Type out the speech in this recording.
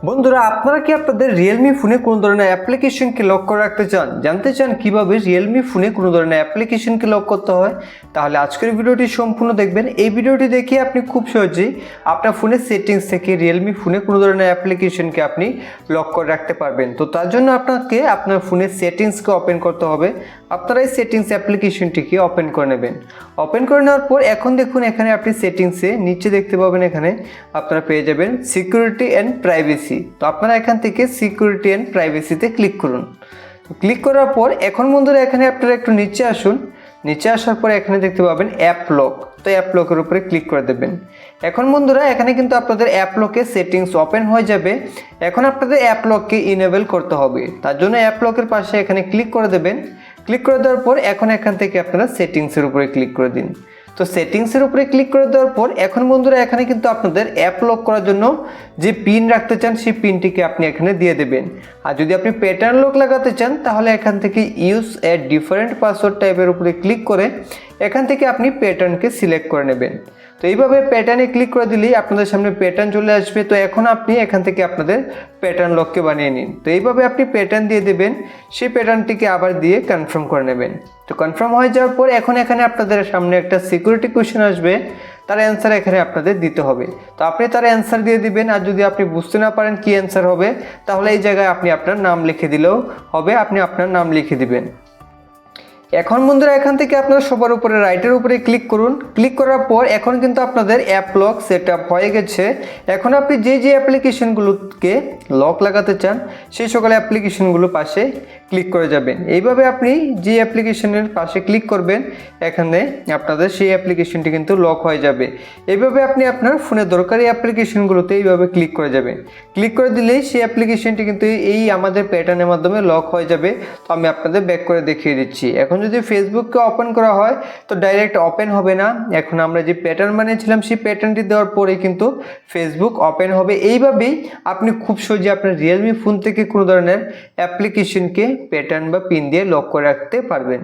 বন্ধুরা, আপনারা কি আপনাদের রিয়েলমি ফোনে কোনো ধরনের অ্যাপ্লিকেশনকে লক করে রাখতে চান? জানতে চান কিভাবে রিয়েলমি ফোনে কোনো ধরনের অ্যাপ্লিকেশনকে লক করতে হয়? তাহলে আজকের ভিডিওটি সম্পূর্ণ দেখবেন। এই ভিডিওটি দেখে আপনি খুব সহজেই আপনার ফোনের সেটিংস থেকে রিয়েলমি ফোনে কোনো ধরনের অ্যাপ্লিকেশনকে আপনি লক করে রাখতে পারবেন। তো তার জন্য আপনাকে আপনার ফোনের সেটিংসকে ওপেন করতে হবে। আপনারা এই সেটিংস অ্যাপ্লিকেশনটিকে ওপেন করে নেবেন। ওপেন করে নেওয়ার পর এখন দেখুন, এখানে আপনি সেটিংসে নিচে দেখতে পাবেন, এখানে আপনারা পেয়ে যাবেন সিকিউরিটি অ্যান্ড প্রাইভেসি। তো আপনারা এখান থেকে সিকিউরিটি অ্যান্ড প্রাইভেসিতে ক্লিক করুন। ক্লিক করার পর এখন বন্ধুরা এখানে আপনারা একটু নিচে আসুন। নিচে আসার পর এখানে দেখতে পাবেন অ্যাপ লক। তো অ্যাপ লকের উপরে ক্লিক করে দেবেন। এখন বন্ধুরা এখানে কিন্তু আপনাদের অ্যাপ লকের সেটিংস ওপেন হয়ে যাবে। এখন আপনাদের অ্যাপ লককে ইনেবল করতে হবে। তার জন্য অ্যাপ লকের পাশে এখানে ক্লিক করে দেবেন। ক্লিক করে দেওয়ার পর এখন এখান থেকে আপনারা সেটিংসের উপরে ক্লিক করে দিন। তো সেটিংসের উপরে ক্লিক করে দেওয়ার পর এখন বন্ধুরা এখানে কিন্তু আপনাদের অ্যাপ লক করার জন্য যে পিন রাখতে চান সেই পিনটিকে আপনি এখানে দিয়ে দেবেন। আর যদি আপনি প্যাটার্ন লক লাগাতে চান তাহলে এখান থেকে ইউজ এ ডিফারেন্ট পাসওয়ার্ড টাইপের উপরে ক্লিক করে এখান থেকে আপনি প্যাটার্নকে সিলেক্ট করে নেবেন। তো এইভাবে প্যাটার্নে ক্লিক করে দিলেই আপনাদের সামনে প্যাটার্ন চলে আসবে। তো এখন আপনি এখান থেকে আপনাদের প্যাটার্ন লককে বানিয়ে নিন। তো এইভাবে আপনি প্যাটার্ন দিয়ে দেবেন, সেই প্যাটার্নটিকে আবার দিয়ে কনফার্ম করে নেবেন। তো কনফার্ম হয়ে যাওয়ার পর এখন এখানে আপনাদের সামনে একটা সিকিউরিটি কোয়েশ্চেন আসবে, তার অ্যান্সার এখানে আপনাদের দিতে হবে। তো আপনি তার অ্যান্সার দিয়ে দিবেন। আর যদি আপনি বুঝতে না পারেন কী অ্যান্সার হবে তাহলে এই জায়গায় আপনি আপনার নাম লিখে দিলেও হবে, আপনি আপনার নাম লিখে দিবেন। এখন বন্ধুরা এখান থেকে আপনারা সবার উপরে রাইটের উপরে ক্লিক করুন। ক্লিক করার পর এখন কিন্তু আপনাদের অ্যাপ লক সেট আপ হয়ে গেছে। এখন আপনি যে অ্যাপ্লিকেশনগুলোকে লক লাগাতে চান সেই সকল অ্যাপ্লিকেশনগুলো পাশে ক্লিক করে যাবেন। এইভাবে আপনি যে অ্যাপ্লিকেশনের পাশে ক্লিক করবেন এখানে আপনাদের সেই অ্যাপ্লিকেশনটি কিন্তু লক হয়ে যাবে। এইভাবে আপনি আপনার ফোনে দরকারি অ্যাপ্লিকেশনগুলোতে এইভাবে ক্লিক করে যাবেন। ক্লিক করে দিলেই সেই অ্যাপ্লিকেশনটি কিন্তু এই আমাদের প্যাটার্নের মাধ্যমে লক হয়ে যাবে। তো আমি আপনাদের ব্যাক করে দেখিয়ে দিচ্ছি। এখন যদি ফেসবুককে ওপেন করা হয় তো ডাইরেক্ট ওপেন হবে না। এখন আমরা যে প্যাটার্ন বানিয়েছিলাম সেই প্যাটার্নটি দেওয়ার পরে কিন্তু ফেসবুক ওপেন হবে। এইভাবেই আপনি খুব সহজে আপনার রিয়েলমি ফোন থেকে কোনো ধরনের অ্যাপ্লিকেশনকে প্যাটার্ন বা পিন দিয়ে লক করে রাখতে পারবেন।